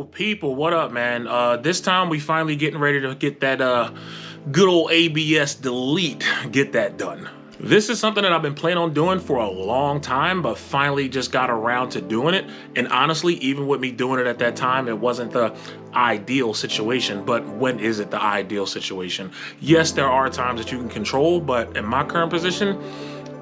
People, what up, man? This time we finally getting ready to get that good old ABS delete, get that done. This is something that I've been planning on doing for a long time, but finally just got around to doing it. And honestly, even with me doing it at that time, it wasn't the ideal situation. But when is it the ideal situation? Yes, there are times that you can control, but in my current position,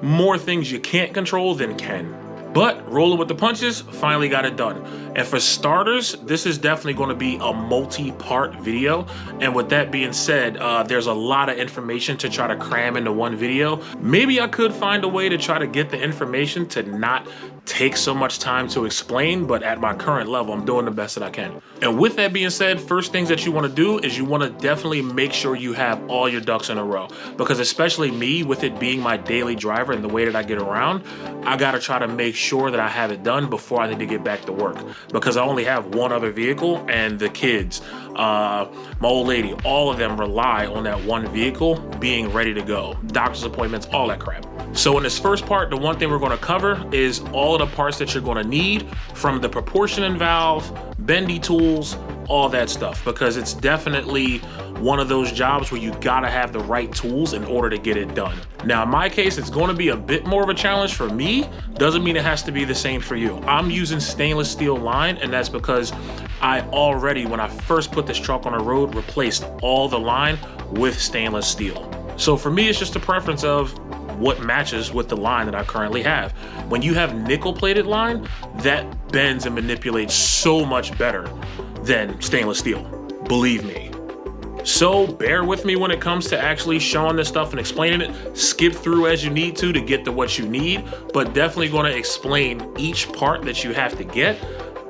more things you can't control than can. But rolling with the punches, finally got it done. And for starters, this is definitely going to be a multi-part video. And with that being said, there's a lot of information to try to cram into one video. Maybe I could find a way to try to get the information to not take so much time to explain, but at my current level, I'm doing the best that I can. And with that being said, first things that you want to do is you want to definitely make sure you have all your ducks in a row, because especially me, with it being my daily driver and the way that I get around, I got to try to make sure that I have it done before I need to get back to work, because I only have one other vehicle, and the kids, my old lady, all of them rely on that one vehicle being ready to go. Doctor's appointments, all that crap. So in this first part, the one thing we're going to cover is all of the parts that you're going to need, from the proportioning valve, bendy tools, all that stuff, because it's definitely one of those jobs where you gotta have the right tools in order to get it done. Now in my case, it's going to be a bit more of a challenge for me. Doesn't mean it has to be the same for you. I'm using stainless steel line, and that's because I already, when I first put this truck on the road, replaced all the line with stainless steel. So for me, it's just a preference of what matches with the line that I currently have. When you have nickel plated line, that bends and manipulates so much better than stainless steel, believe me. So bear with me when it comes to actually showing this stuff and explaining it. Skip through as you need to get to what you need, but definitely going to explain each part that you have to get.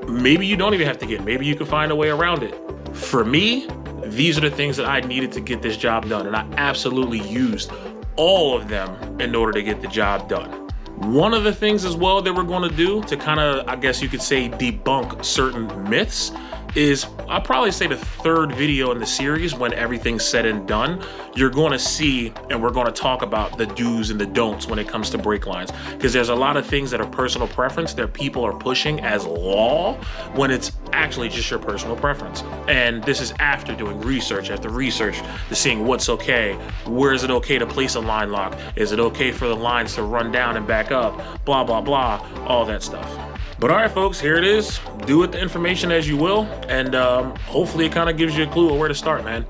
Maybe you don't even have to get, maybe you can find a way around it. For me, these are the things that I needed to get this job done, and I absolutely used all of them in order to get the job done. One of the things as well that we're going to do to kind of, I guess you could say, debunk certain myths is, I'll probably say the third video in the series, when everything's said and done, you're going to see, and we're going to talk about the do's and the don'ts when it comes to brake lines, because there's a lot of things that are personal preference that people are pushing as law when it's actually just your personal preference. And this is after doing research after research to seeing what's okay. Where is it okay to place a line lock? Is it okay for the lines to run down and back up? Blah, blah, blah, all that stuff. But all right, folks, here it is. Do with the information as you will, and hopefully it kind of gives you a clue of where to start, man.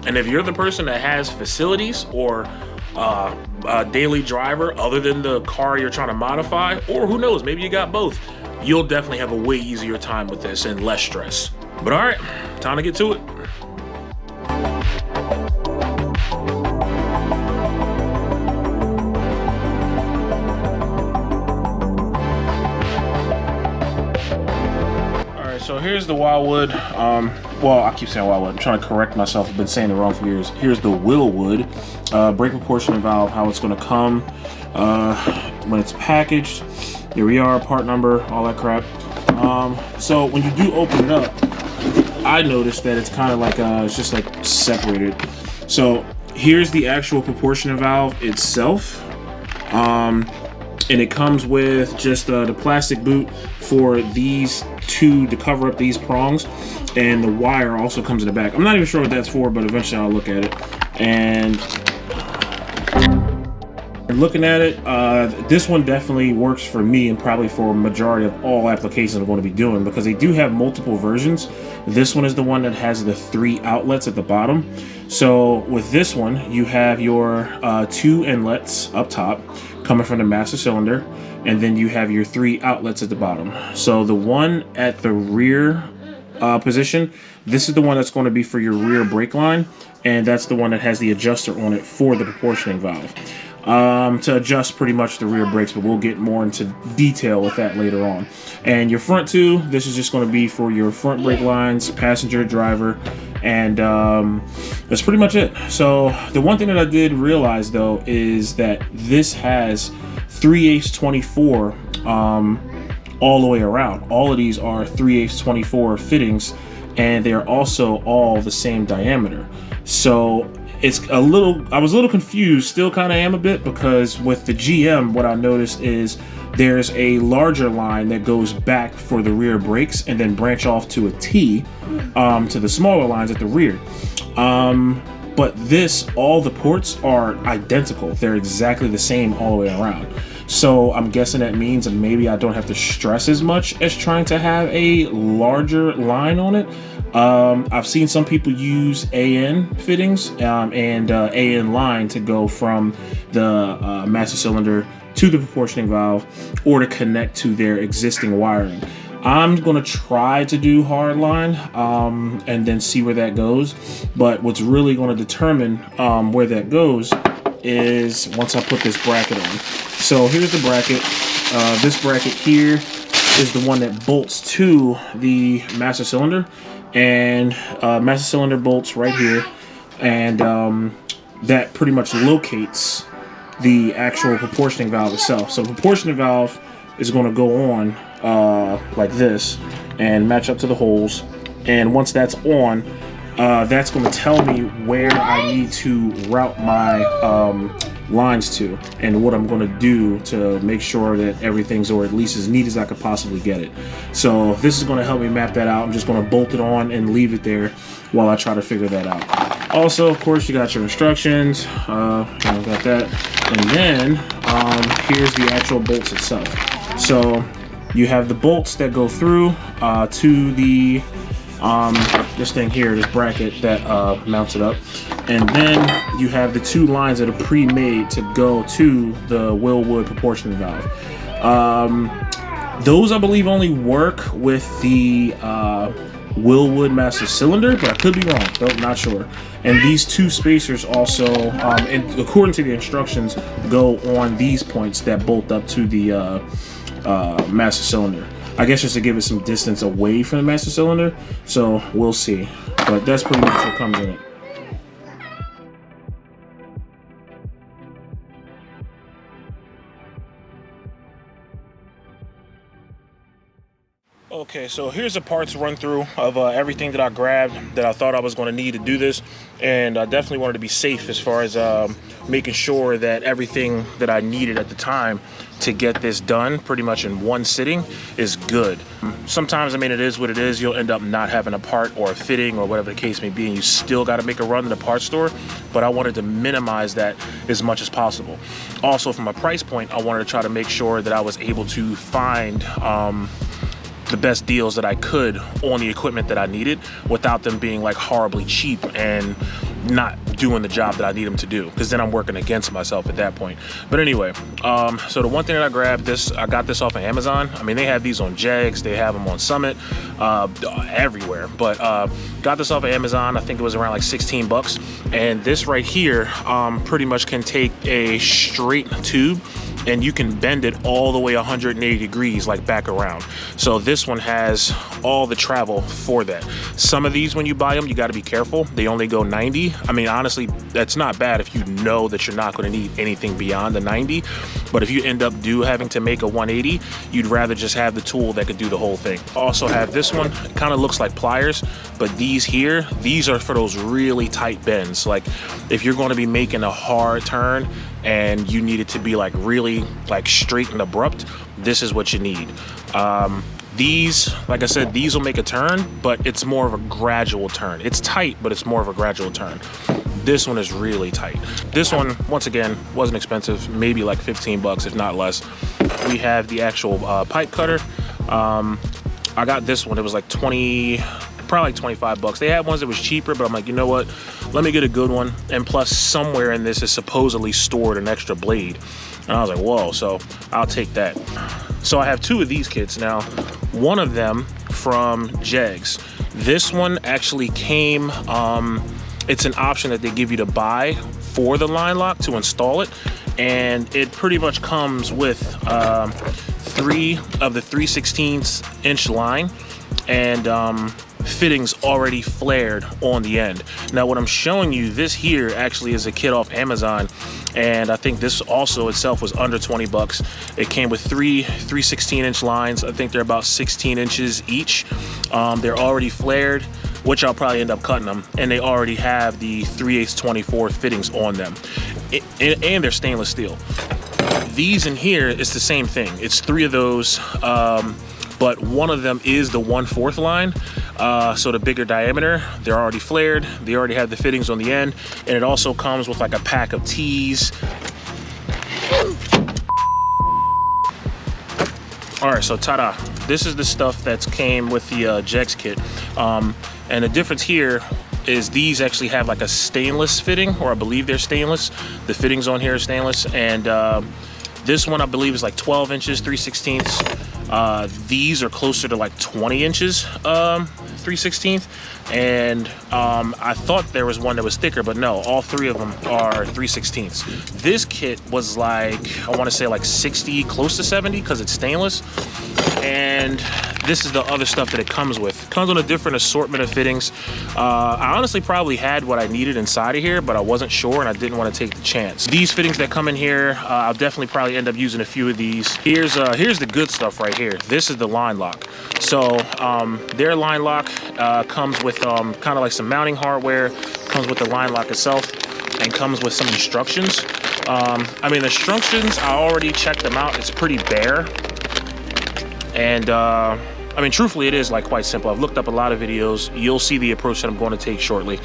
And if you're the person that has facilities or a daily driver other than the car you're trying to modify, or who knows, maybe you got both, you'll definitely have a way easier time with this and less stress. But all right, time to get to it. So here's the Wilwood, well, I keep saying Wilwood, I'm trying to correct myself, I've been saying it wrong for years. Here's the Wilwood brake proportioning valve, how it's going to come when it's packaged. Here we are, part number, all that crap. So when you do open it up, I noticed that it's kind of like, it's just like separated. So here's the actual proportioning valve itself. And it comes with just the plastic boot for these two to cover up these prongs, and the wire also comes in the back. I'm not even sure what that's for, but eventually I'll look at it. And looking at it, this one definitely works for me, and probably for a majority of all applications I'm going to be doing, because they do have multiple versions. This one is the one that has the 3 outlets at the bottom. So with this one, you have your 2 inlets up top coming from the master cylinder, and then you have your 3 outlets at the bottom. So the one at the rear position, this is the one that's going to be for your rear brake line, and that's the one that has the adjuster on it for the proportioning valve to adjust pretty much the rear brakes, but we'll get more into detail with that later on. And your front 2, this is just going to be for your front brake lines, passenger, driver, and that's pretty much it. So the one thing that I did realize though is that this has 3/8 24 all the way around. All of these are 3/8 24 fittings, and they are also all the same diameter. So it's a little, I was a little confused, still kind of am a bit, because with the GM, what I noticed is there's a larger line that goes back for the rear brakes and then branch off to a T to the smaller lines at the rear. But all the ports are identical. They're exactly the same all the way around. So I'm guessing that means maybe I don't have to stress as much as trying to have a larger line on it. I've seen some people use AN fittings and AN line to go from the master cylinder to the proportioning valve or to connect to their existing wiring. I'm gonna try to do hard line and then see where that goes. But what's really gonna determine where that goes is once I put this bracket on. So here's the bracket. This bracket here is the one that bolts to the master cylinder, and master cylinder bolts right here, and that pretty much locates the actual proportioning valve itself. So the proportioning valve is going to go on like this and match up to the holes, and once that's on, that's going to tell me where I need to route my lines to and what I'm going to do to make sure that everything's, or at least as neat as I could possibly get it. So this is going to help me map that out. I'm just going to bolt it on and leave it there while I try to figure that out. Also, of course, you got your instructions. Got that, and then here's the actual bolts itself. So you have the bolts that go through to the this thing here, this bracket that mounts it up, and then you have the two lines that are pre-made to go to the Wilwood proportioning valve. Those I believe only work with the Wilwood master cylinder, but I could be wrong, though, not sure. And these two spacers also, and according to the instructions, go on these points that bolt up to the master cylinder. I guess just to give it some distance away from the master cylinder, so we'll see. But that's pretty much what comes in it. Okay, so here's a parts run through of everything that I grabbed that I thought I was going to need to do this, and I definitely wanted to be safe as far as making sure that everything that I needed at the time to get this done pretty much in one sitting is good. Sometimes, I mean, it is what it is. You'll end up not having a part or a fitting or whatever the case may be, and you still got to make a run to the parts store, but I wanted to minimize that as much as possible. Also, from a price point, I wanted to try to make sure that I was able to find the best deals that I could on the equipment that I needed without them being like horribly cheap and not doing the job that I need them to do, because then I'm working against myself at that point. But anyway, so the one thing that I grabbed, I got this off of Amazon. I mean, they have these on Jegs, they have them on Summit, everywhere, but got this off of Amazon. I think it was around like 16 bucks. And this right here pretty much can take a straight tube and you can bend it all the way 180 degrees, like back around. So this one has all the travel for that. Some of these, when you buy them, you got to be careful. They only go 90. I mean, honestly, that's not bad if you know that you're not going to need anything beyond the 90. But if you end up having to make a 180, you'd rather just have the tool that could do the whole thing. Also have this one. It kind of looks like pliers, but these here, these are for those really tight bends. Like if you're going to be making a hard turn and you need it to be like really like straight and abrupt, this is what you need. These, like I said, these will make a turn, but it's more of a gradual turn. It's tight, but it's more of a gradual turn. This one is really tight. This one, once again, wasn't expensive, maybe like 15 bucks, if not less. We have the actual pipe cutter. I got this one, it was like probably like 25 bucks. They had ones that was cheaper, but I'm like, you know what? Let me get a good one. And plus, somewhere in this is supposedly stored an extra blade. And I was like, whoa, so I'll take that. So I have two of these kits now. One of them from Jegs. This one actually came, it's an option that they give you to buy for the line lock to install it. And it pretty much comes with 3 of the 3/16 inch line and fittings already flared on the end. Now what I'm showing you, this here actually is a kit off Amazon, and I think this also itself was under 20 bucks. It came with 3 3/16 inch lines. I think they're about 16 inches each. They're already flared, which I'll probably end up cutting them, and they already have the 3/8 24 fittings on them, and they're stainless steel. these in here, it's the same thing. It's 3 of those, but one of them is the 1/4 line. So the bigger diameter, they're already flared. They already have the fittings on the end. And it also comes with like a pack of tees. All right, so ta-da. This is the stuff that came with the Jegs kit. And the difference here is these actually have like a stainless fitting, or I believe they're stainless. The fittings on here are stainless. And this one I believe is like 12 inches, 3/16. These are closer to like 20 inches, 3/16. And I thought there was one that was thicker, but no, all 3 of them are 3/16. This kit was like, I want to say like 60, close to 70, because it's stainless. And this is the other stuff that it comes with. It comes on a different assortment of fittings. I honestly probably had what I needed inside of here, but I wasn't sure and I didn't want to take the chance. These fittings that come in here, I'll definitely probably end up using a few of these. Here's the good stuff right here. This is the line lock. So their line lock comes with kind of like some mounting hardware, comes with the line lock itself, and comes with some instructions. I mean, the instructions, I already checked them out. It's pretty bare. And I mean, truthfully, it is like quite simple. I've looked up a lot of videos. You'll see the approach that I'm going to take shortly.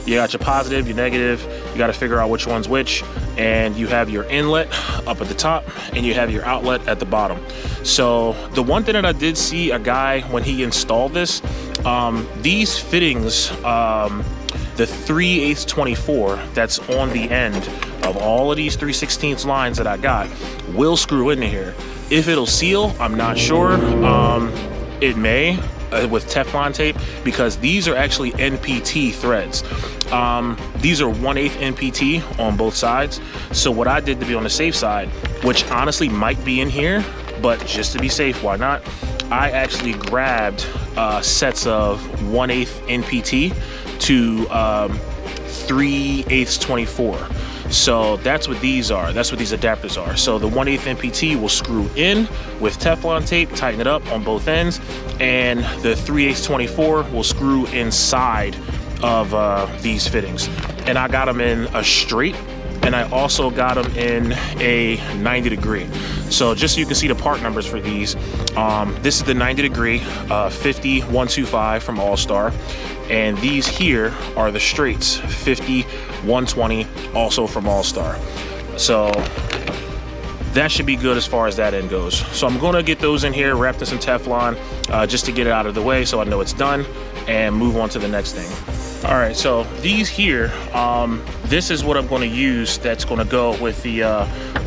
You got your positive, your negative. You got to figure out which one's which. And you have your inlet up at the top and you have your outlet at the bottom. So the one thing that I did see a guy when he installed this, these fittings, the 3/8/24 that's on the end of all of these 3/16 lines that I got will screw into here. If it'll seal, I'm not sure. It may with Teflon tape, because these are actually NPT threads. These are 1/8 NPT on both sides. So what I did to be on the safe side, which honestly might be in here, but just to be safe, why not? I actually grabbed sets of 1/8 NPT to 3/8/24. So that's what these are. That's what these adapters are. So the 1/8 NPT will screw in with Teflon tape, tighten it up on both ends, and the 3/8/24 will screw inside of these fittings. And I got them in a straight, and I also got them in a 90°. So just so you can see the part numbers for these, this is the 90°, 50-125 from All-Star. And these here are the straights, 50-120, also from All-Star. So that should be good as far as that end goes. So I'm gonna get those in here, wrapped in some Teflon, just to get it out of the way so I know it's done, and move on to the next thing. All right, so these here, this is what I'm gonna use that's gonna go with the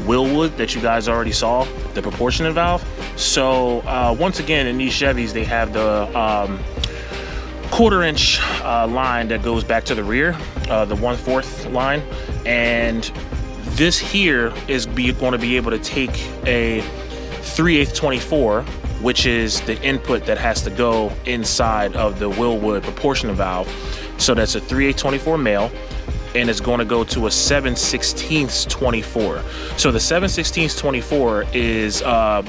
Wilwood that you guys already saw, the proportionate valve. So once again, in these Chevys, they have the 1/4" line that goes back to the rear, the 1/4 line. And this here is going to be able to take a 3/8/24, which is the input that has to go inside of the Wilwood proportionate valve. So that's a 3/8/24 male, and it's going to go to a 7/16/24. So the 7/16/24 is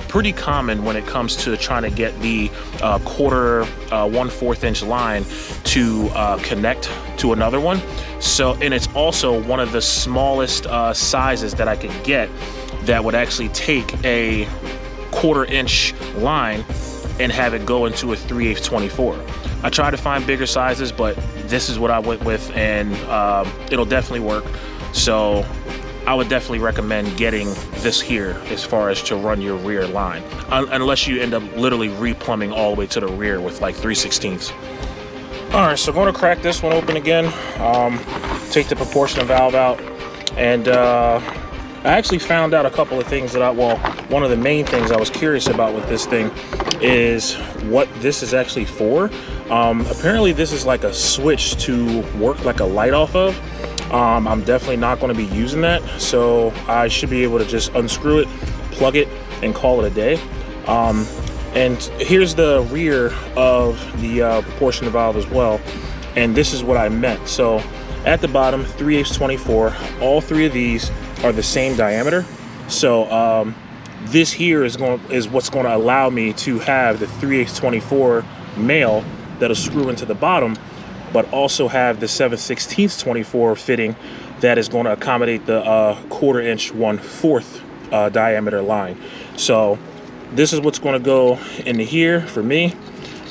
pretty common when it comes to trying to get the 1/4 inch line to connect to another one. So, and it's also one of the smallest sizes that I could get that would actually take a 1/4 inch line and have it go into a 3/8/24. I tried to find bigger sizes, but this is what I went with, and it'll definitely work. So I would definitely recommend getting this here as far as to run your rear line, unless you end up literally replumbing all the way to the rear with like 3/16. All right, so I'm gonna crack this one open again, take the proportionate valve out, and I actually found out a couple of things that one of the main things I was curious about with this thing is what this is actually for. Apparently this is like a switch to work like a light off of. I'm definitely not going to be using that, so I should be able to just unscrew it, plug it, and call it a day. And here's the rear of the proportionate valve as well, and this is what I meant. So at the bottom, 3/8/24, all 3 of these are the same diameter. So this here is what's going to allow me to have the 3/8/24 male that'll screw into the bottom, but also have the 7/16/24 fitting that is going to accommodate the 1/4 inch 1/4 diameter line. So this is what's going to go into here for me,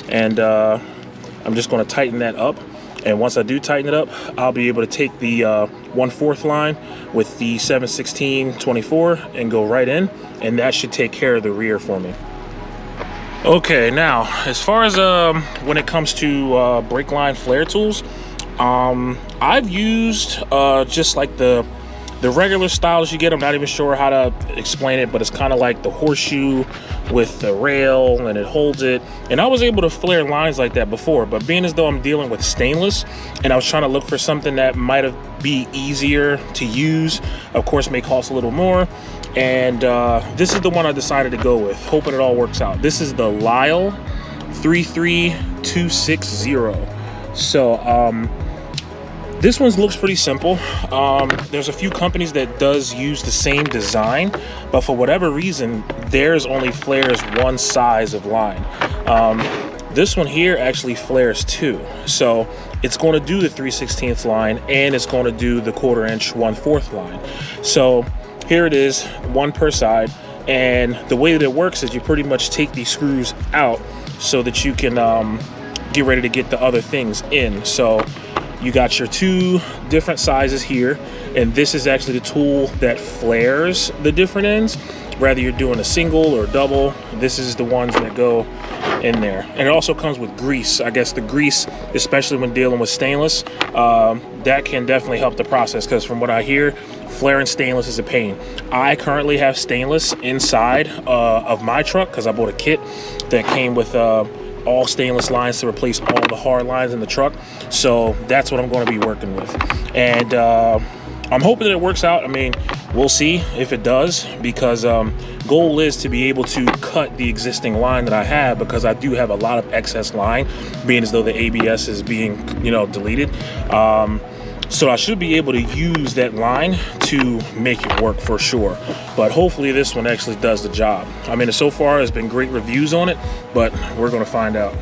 and I'm just going to tighten that up. And once I do tighten it up, I'll be able to take the 1/4 line with the 7/16/24 and go right in, and that should take care of the rear for me. Okay, now as far as when it comes to brake line flare tools, I've used just like the regular styles you get. I'm not even sure how to explain it, but it's kind of like the horseshoe with the rail, and it holds it. And I was able to flare lines like that before, but being as though I'm dealing with stainless, and I was trying to look for something that might have be easier to use, of course may cost a little more, and this is the one I decided to go with, hoping it all works out. This is the Lisle 33260. So this one looks pretty simple. There's a few companies that does use the same design, but for whatever reason, theirs only flares one size of line. This one here actually flares two. So it's going to do the 3/16 line, and it's going to do the 1/4 inch 1/4 line. So here it is, one per side. And the way that it works is you pretty much take these screws out so that you can get ready to get the other things in. So you got your two different sizes here, and this is actually the tool that flares the different ends. Whether you're doing a single or a double, this is the ones that go in there. And it also comes with grease. I guess the grease, especially when dealing with stainless, that can definitely help the process, because from what I hear, flaring stainless is a pain. I currently have stainless inside of my truck because I bought a kit that came with all stainless lines to replace all the hard lines in the truck. So that's what I'm going to be working with, and I'm hoping that it works out. I mean, we'll see if it does, because goal is to be able to cut the existing line that I have, because I do have a lot of excess line, being as though the ABS is being, you know, deleted. So I should be able to use that line to make it work for sure. But hopefully this one actually does the job. I mean, so far there's been great reviews on it, but we're going to find out.